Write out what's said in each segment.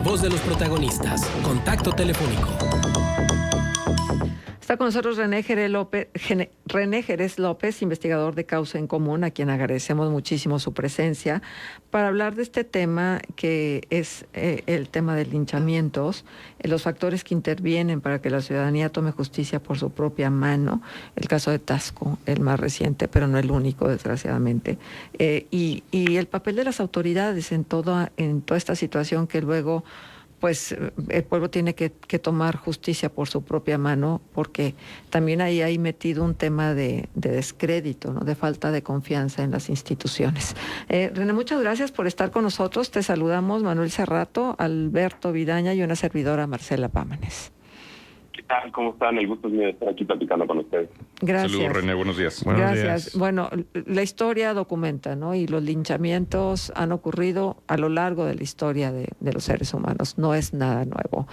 voz de los protagonistas. Contacto telefónico. Está con nosotros René Jerez López, investigador de Causa en Común, a quien agradecemos muchísimo su presencia, para hablar de este tema que es el tema de linchamientos, los factores que intervienen para que la ciudadanía tome justicia por su propia mano, el caso de Taxco, el más reciente, pero no el único, desgraciadamente, y el papel de las autoridades en toda esta situación que luego pues el pueblo tiene que tomar justicia por su propia mano, porque también ahí hay metido un tema de descrédito, ¿no? De falta de confianza en las instituciones. René, muchas gracias por estar con nosotros. Te saludamos Manuel Cerrato, Alberto Vidaña y una servidora, Marcela Pámanes. ¿Qué tal? ¿Cómo están? El gusto es mío de estar aquí platicando con ustedes. Gracias. Saludos, René. Buenos días. Gracias. Buenos días. Bueno, la historia documenta, ¿no? Y los linchamientos han ocurrido a lo largo de la historia de los seres humanos. No es nada nuevo.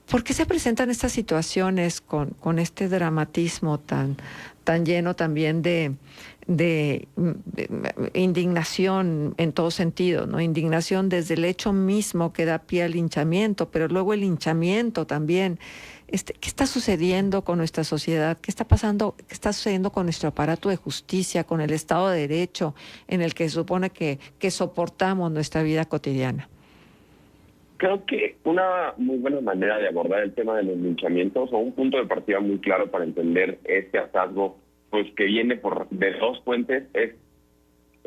¿Por qué se presentan estas situaciones con este dramatismo tan lleno también de indignación en todo sentido, ¿no? Indignación desde el hecho mismo que da pie al linchamiento, pero luego el linchamiento también. ¿Qué está sucediendo con nuestra sociedad? ¿Qué está pasando? ¿Qué está sucediendo con nuestro aparato de justicia, con el Estado de Derecho en el que se supone que soportamos nuestra vida cotidiana? Creo que una muy buena manera de abordar el tema de los linchamientos, o un punto de partida muy claro para entender este hallazgo, pues que viene de dos fuentes, es,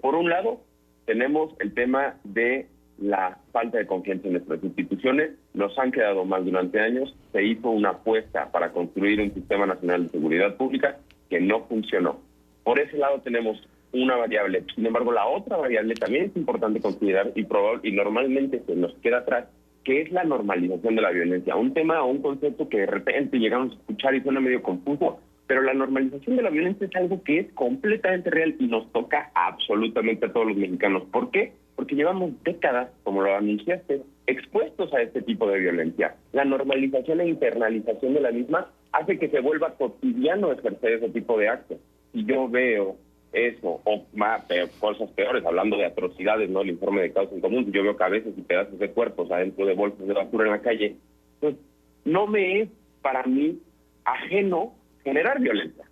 por un lado, tenemos el tema de la falta de confianza en nuestras instituciones. Nos han quedado mal durante años. Se hizo una apuesta para construir un sistema nacional de seguridad pública que no funcionó. Por ese lado tenemos una variable. Sin embargo, la otra variable también es importante considerar y normalmente se nos queda atrás, que es la normalización de la violencia. Un tema o un concepto que de repente llegamos a escuchar y suena medio confuso, pero la normalización de la violencia es algo que es completamente real y nos toca absolutamente a todos los mexicanos. ¿Por qué? Porque llevamos décadas, como lo anunciaste, expuestos a este tipo de violencia. La normalización e internalización de la misma hace que se vuelva cotidiano ejercer ese tipo de actos. Si yo veo eso, o más cosas peores, hablando de atrocidades, ¿no? El informe de Causa en Común, si yo veo cabezas y pedazos de cuerpos adentro de bolsas de basura en la calle, pues no me es para mí ajeno generar violencia.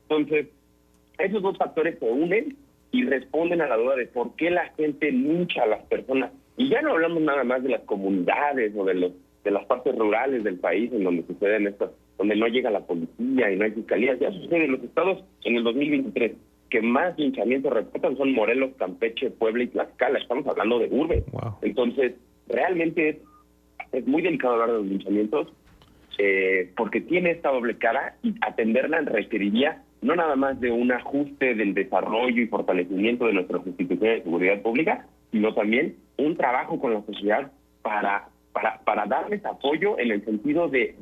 Entonces, esos dos factores se unen y responden a la duda de por qué la gente lincha a las personas. Y ya no hablamos nada más de las comunidades o de las partes rurales del país en donde suceden estas, donde no llega la policía y no hay fiscalías. Ya sucede en los estados en el 2023 que más linchamientos reportan son Morelos, Campeche, Puebla y Tlaxcala. Estamos hablando de urbe. Wow. Entonces, realmente es muy delicado hablar de los linchamientos porque tiene esta doble cara y atenderla requeriría no nada más de un ajuste del desarrollo y fortalecimiento de nuestras instituciones de seguridad pública, sino también un trabajo con la sociedad para darles apoyo en el sentido de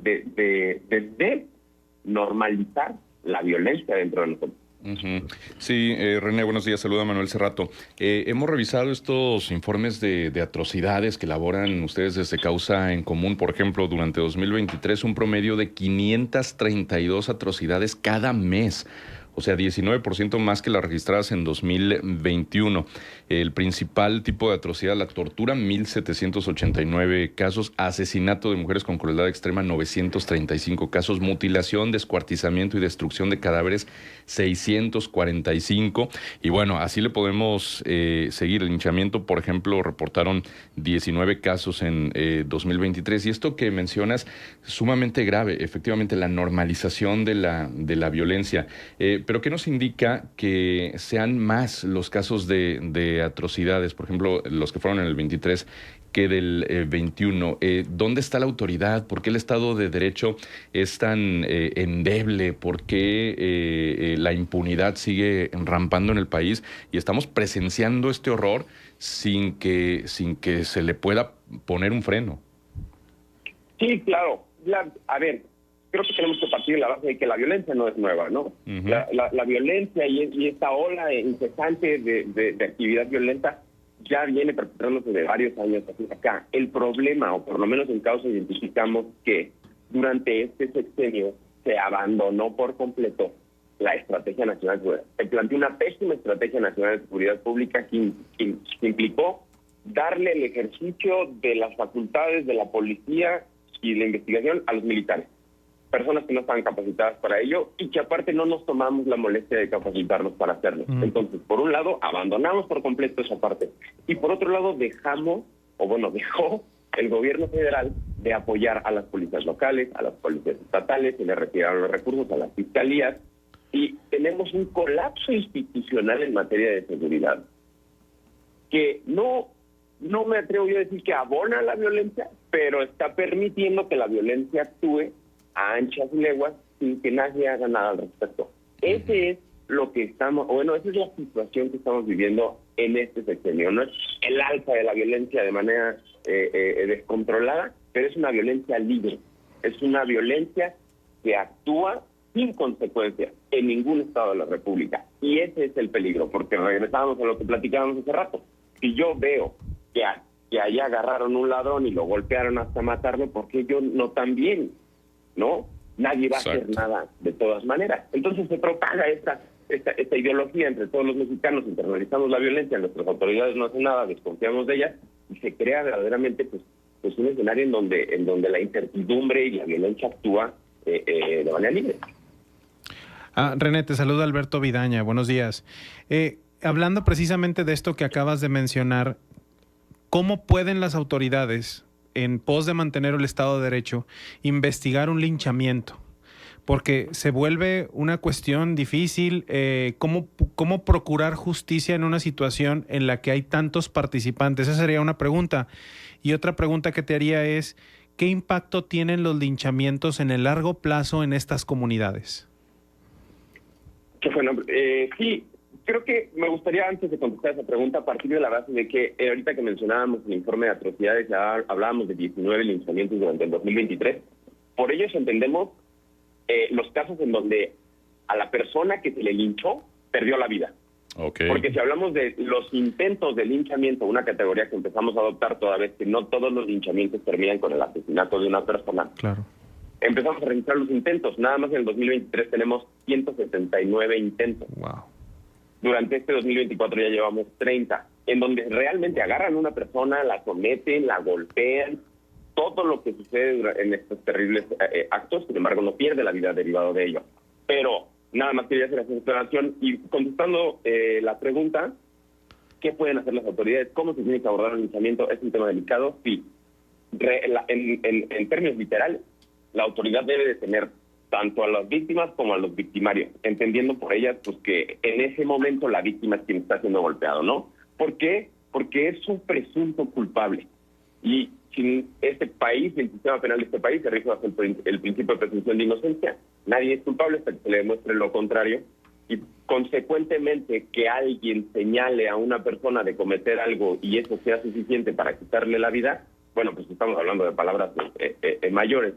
normalizar la violencia dentro de nosotros. Uh-huh. Sí, René, buenos días. Saluda a Manuel Cerrato. Hemos revisado estos informes de atrocidades que elaboran ustedes desde Causa en Común. Por ejemplo, durante 2023 un promedio de 532 atrocidades cada mes. O sea, 19% más que las registradas en 2021. El principal tipo de atrocidad, la tortura, 1,789 casos. Asesinato de mujeres con crueldad extrema, 935 casos. Mutilación, descuartizamiento y destrucción de cadáveres, 645. Y bueno, así le podemos seguir. El linchamiento, por ejemplo, reportaron 19 casos en 2023. Y esto que mencionas, sumamente grave. Efectivamente, la normalización de la violencia. Pero ¿qué nos indica que sean más los casos de atrocidades, por ejemplo, los que fueron en el 23, que del 21? ¿Dónde está la autoridad? ¿Por qué el Estado de Derecho es tan endeble? ¿Por qué la impunidad sigue rampando en el país? Y estamos presenciando este horror sin que se le pueda poner un freno. Sí, claro. A ver, creo que tenemos que partir de la base de que la violencia no es nueva, ¿no? Uh-huh. La violencia y esta ola incesante de actividad violenta ya viene perpetrándose de varios años hacia acá. El problema, o por lo menos en Causa identificamos que durante este sexenio se abandonó por completo la Estrategia Nacional de Seguridad. Se planteó una pésima Estrategia Nacional de Seguridad Pública que implicó darle el ejercicio de las facultades de la policía y la investigación a los militares. Personas que no estaban capacitadas para ello y que aparte no nos tomamos la molestia de capacitarnos para hacerlo. Entonces, por un lado, abandonamos por completo esa parte. Y por otro lado, dejó el gobierno federal de apoyar a las policías locales, a las policías estatales, se le retiraron los recursos a las fiscalías y tenemos un colapso institucional en materia de seguridad que no me atrevo yo a decir que abona la violencia, pero está permitiendo que la violencia actúe a anchas leguas sin que nadie haga nada al respecto. Ese es lo que esa es la situación que estamos viviendo en este sexenio. No es el alza de la violencia de manera descontrolada, pero es una violencia libre. Es una violencia que actúa sin consecuencias en ningún estado de la República. Y ese es el peligro, porque regresamos a lo que platicábamos hace rato. Si yo veo que allá agarraron un ladrón y lo golpearon hasta matarlo, porque yo no también, ¿no? Nadie va a hacer nada de todas maneras. Entonces se propaga esta ideología entre todos los mexicanos, internalizamos la violencia, nuestras autoridades no hacen nada, desconfiamos de ellas, y se crea verdaderamente pues un escenario en donde la incertidumbre y la violencia actúa de manera libre. René, te saluda Alberto Vidaña, buenos días. Hablando precisamente de esto que acabas de mencionar, ¿cómo pueden las autoridades, en pos de mantener el Estado de Derecho, investigar un linchamiento? Porque se vuelve una cuestión difícil. ¿Cómo procurar justicia en una situación en la que hay tantos participantes? Esa sería una pregunta. Y otra pregunta que te haría es, ¿qué impacto tienen los linchamientos en el largo plazo en estas comunidades? Bueno, sí, creo que me gustaría, antes de contestar esa pregunta, partir de la base de que ahorita que mencionábamos el informe de atrocidades, ya hablábamos de 19 linchamientos durante el 2023. Por ellos entendemos los casos en donde a la persona que se le linchó perdió la vida. Okay. Porque si hablamos de los intentos de linchamiento, una categoría que empezamos a adoptar toda vez que no todos los linchamientos terminan con el asesinato de una persona. Claro. Empezamos a registrar los intentos. Nada más en el 2023 tenemos 179 intentos. Wow. Durante este 2024 ya llevamos 30, en donde realmente agarran a una persona, la someten, la golpean, todo lo que sucede en estos terribles actos. Sin embargo, no pierde la vida derivado de ello. Pero nada más quería hacer esa declaración y contestando la pregunta, ¿qué pueden hacer las autoridades? ¿Cómo se tiene que abordar el linchamiento? Es un tema delicado, sí. En términos literales, la autoridad debe de tener tanto a las víctimas como a los victimarios, entendiendo por ellas pues que en ese momento la víctima es quien está siendo golpeado, ¿no? ¿Por qué? Porque es un presunto culpable. Y si este país, el sistema penal de este país, se rige bajo el principio de presunción de inocencia. Nadie es culpable hasta que se le demuestre lo contrario. Y consecuentemente que alguien señale a una persona de cometer algo y eso sea suficiente para quitarle la vida, bueno, pues estamos hablando de palabras mayores.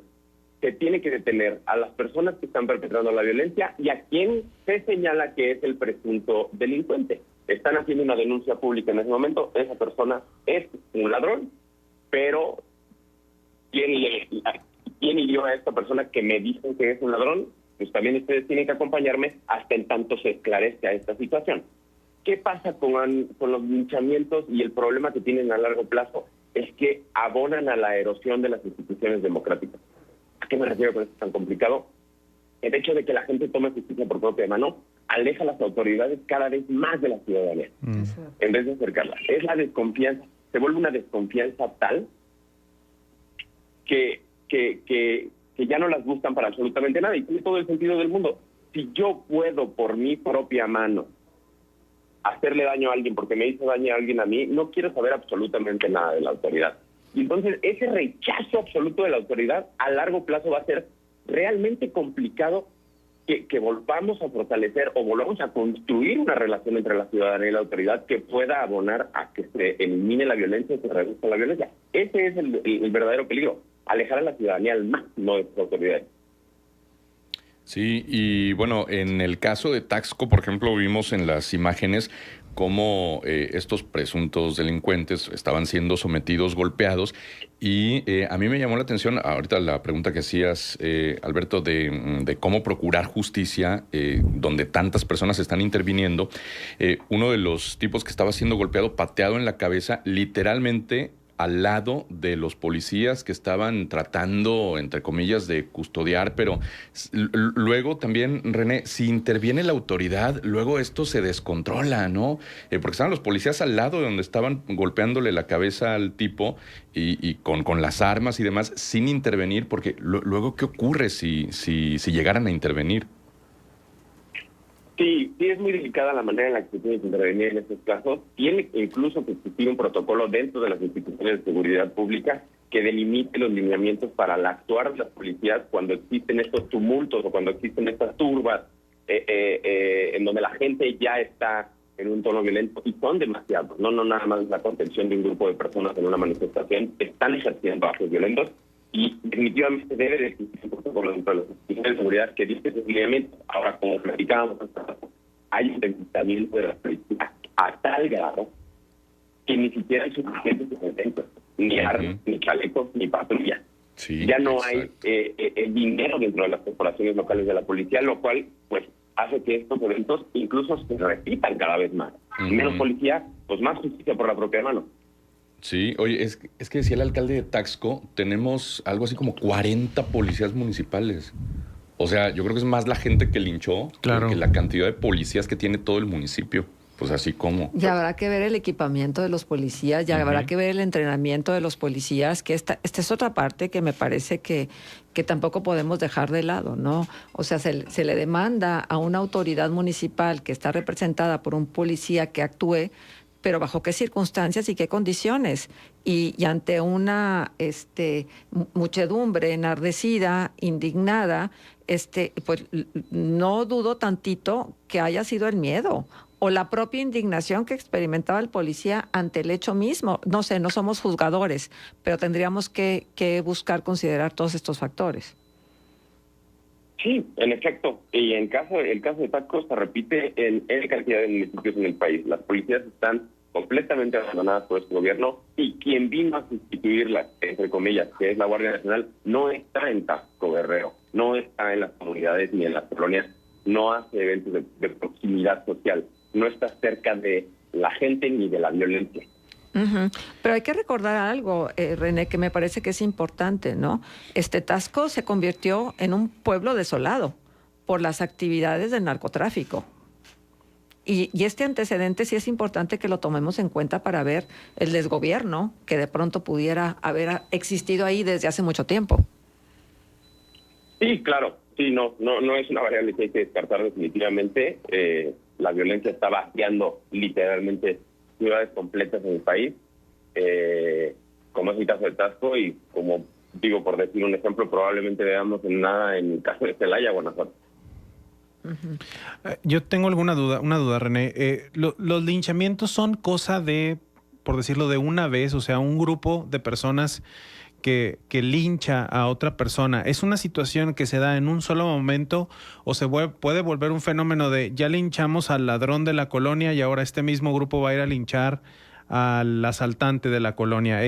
Se tiene que detener a las personas que están perpetrando la violencia y a quien se señala que es el presunto delincuente. Están haciendo una denuncia pública en ese momento, esa persona es un ladrón, pero ¿quién hirió a esta persona que me dicen que es un ladrón? Pues también ustedes tienen que acompañarme hasta en tanto se esclarezca esta situación. ¿Qué pasa con los linchamientos y el problema que tienen a largo plazo? Es que abonan a la erosión de las instituciones democráticas. ¿A qué me refiero con esto tan complicado? El hecho de que la gente tome justicia por propia mano aleja a las autoridades cada vez más de la ciudadanía, en vez de acercarlas. Es la desconfianza, se vuelve una desconfianza tal que ya no las buscan para absolutamente nada y tiene todo el sentido del mundo. Si yo puedo por mi propia mano hacerle daño a alguien porque me hizo daño a alguien a mí, no quiero saber absolutamente nada de la autoridad. Y entonces ese rechazo absoluto de la autoridad a largo plazo va a ser realmente complicado que volvamos a fortalecer o volvamos a construir una relación entre la ciudadanía y la autoridad que pueda abonar a que se elimine la violencia y se reduzca la violencia. Ese es el verdadero peligro, alejar a la ciudadanía al máximo de sus autoridades. Sí, y bueno, en el caso de Taxco, por ejemplo, vimos en las imágenes cómo estos presuntos delincuentes estaban siendo sometidos, golpeados, y a mí me llamó la atención ahorita la pregunta que hacías, Alberto, de cómo procurar justicia donde tantas personas están interviniendo. Uno de los tipos que estaba siendo golpeado, pateado en la cabeza, literalmente al lado de los policías que estaban tratando, entre comillas, de custodiar, pero luego también, René, si interviene la autoridad, luego esto se descontrola, ¿no? Porque estaban los policías al lado de donde estaban golpeándole la cabeza al tipo y con las armas y demás, sin intervenir, porque luego, ¿qué ocurre si llegaran a intervenir? Sí, es muy delicada la manera en la que se tiene que intervenir en estos casos. Tiene incluso que existir un protocolo dentro de las instituciones de seguridad pública que delimite los lineamientos para el actuar de las policías cuando existen estos tumultos o cuando existen estas turbas en donde la gente ya está en un tono violento y son demasiados. No nada más la contención de un grupo de personas en una manifestación, están ejerciendo actos violentos. Y definitivamente debe de existir un protocolo dentro de las instituciones de seguridad que dice esos lineamientos. Ahora, como platicábamos, hay un debilitamiento de la policía a tal grado que ni siquiera hay suficientes elementos, ni armas, ni chalecos, ni patrullas. Sí, ya no exacto. hay el dinero dentro de las corporaciones locales de la policía, lo cual pues hace que estos eventos incluso se repitan cada vez más. Menos policía, pues más justicia por la propia mano. Sí, oye, es que decía el alcalde de Taxco, tenemos algo así como 40 policías municipales. O sea, yo creo que es más la gente que linchó Claro. que la cantidad de policías que tiene todo el municipio. Pues así como. Y habrá que ver el equipamiento de los policías, ya habrá que ver el entrenamiento de los policías, que esta es otra parte que me parece que tampoco podemos dejar de lado, ¿no? O sea, se le demanda a una autoridad municipal que está representada por un policía que actúe, pero bajo qué circunstancias y qué condiciones. Y ante una muchedumbre enardecida, indignada, pues no dudo tantito que haya sido el miedo o la propia indignación que experimentaba el policía ante el hecho mismo. No sé, no somos juzgadores, pero tendríamos que buscar considerar todos estos factores. Sí, en efecto. Y el caso de Taxco se repite en cantidad de municipios en el país. Las policías están completamente abandonadas por este gobierno y quien vino a sustituirlas, entre comillas, que es la Guardia Nacional, no está en Taxco, Guerrero, no está en las comunidades ni en las colonias, no hace eventos de proximidad social, no está cerca de la gente ni de la violencia. Pero hay que recordar algo, René, que me parece que es importante, ¿no? Taxco se convirtió en un pueblo desolado por las actividades del narcotráfico. Y este antecedente sí es importante que lo tomemos en cuenta para ver el desgobierno que de pronto pudiera haber existido ahí desde hace mucho tiempo. Sí, claro. Sí, no es una variable que hay que descartar definitivamente. La violencia está vaciando literalmente ciudades completas en el país, como es el caso de Taxco y como digo, por decir un ejemplo, probablemente veamos en el caso de Celaya, Guanajuato. Yo tengo una duda, René. Los linchamientos son cosa de, por decirlo, de una vez, o sea, un grupo de personas que lincha a otra persona. ¿Es una situación que se da en un solo momento o se puede volver un fenómeno de ya linchamos al ladrón de la colonia y ahora este mismo grupo va a ir a linchar al asaltante de la colonia?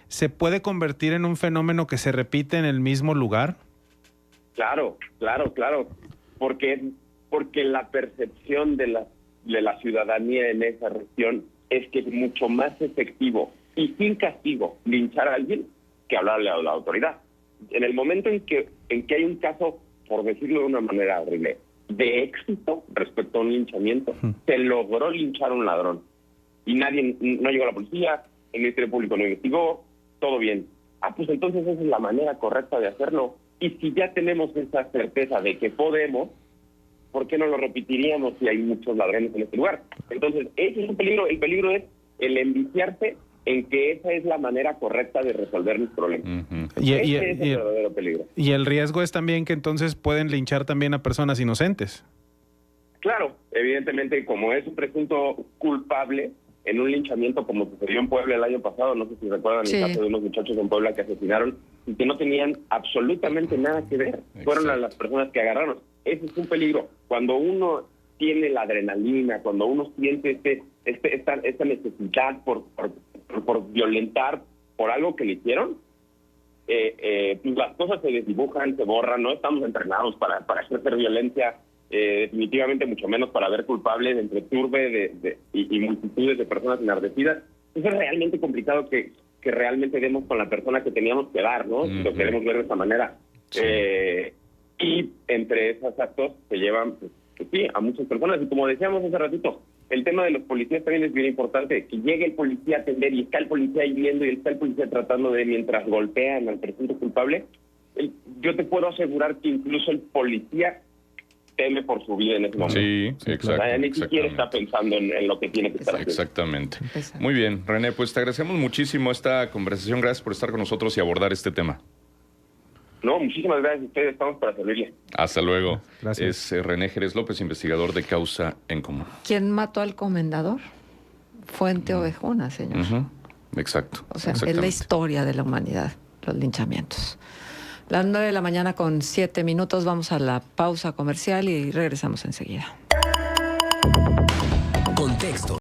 ¿Se puede convertir en un fenómeno que se repite en el mismo lugar? Claro. Porque la percepción de la ciudadanía en esa región es que es mucho más efectivo y sin castigo linchar a alguien que hablarle a la autoridad. En el momento en que hay un caso, por decirlo de una manera horrible, de éxito respecto a un linchamiento, se logró linchar a un ladrón y no llegó a la policía, el Ministerio Público no investigó, todo bien. Pues entonces esa es la manera correcta de hacerlo. Y si ya tenemos esa certeza de que podemos, ¿por qué no lo repetiríamos si hay muchos ladrones en este lugar? Entonces, ese es un peligro. El peligro es el enviciarse en que esa es la manera correcta de resolver los problemas. Ese es el verdadero peligro. Y el riesgo es también que entonces pueden linchar también a personas inocentes. Claro, evidentemente, como es un presunto culpable en un linchamiento como sucedió en Puebla el año pasado, no sé si recuerdan el caso de unos muchachos en Puebla que asesinaron y que no tenían absolutamente nada que ver. Fueron las personas que agarraron. Ese es un peligro. Cuando uno tiene la adrenalina, cuando uno siente esta necesidad por violentar por algo que le hicieron, pues las cosas se desdibujan, se borran. No estamos entrenados para ejercer violencia, definitivamente mucho menos para ver culpables entre turbe y multitudes de personas enardecidas. Es realmente complicado que realmente demos con la persona que teníamos que dar, ¿no? Si lo queremos ver de esa manera. Sí. Y entre esos actos se llevan, pues, sí, a muchas personas. Y como decíamos hace ratito, el tema de los policías también es bien importante. Que llegue el policía a atender y está el policía ahí viendo y está el policía tratando de, mientras golpean al presunto culpable, yo te puedo asegurar que incluso el policía teme por su vida en ese momento. Sí, exacto. O sea, ni siquiera está pensando en lo que tiene que estar haciendo. Exactamente. Muy bien, René, pues te agradecemos muchísimo esta conversación. Gracias por estar con nosotros y abordar este tema. No, muchísimas gracias a ustedes. Estamos para servirle. Hasta luego. Gracias. Es René Jerez López, investigador de Causa en Común. ¿Quién mató al comendador? Fuente Ovejuna, señor. Exacto. O sea, es la exactamente. historia de la humanidad, los linchamientos. Las 9:07 a.m. Vamos a la pausa comercial y regresamos enseguida. Contexto.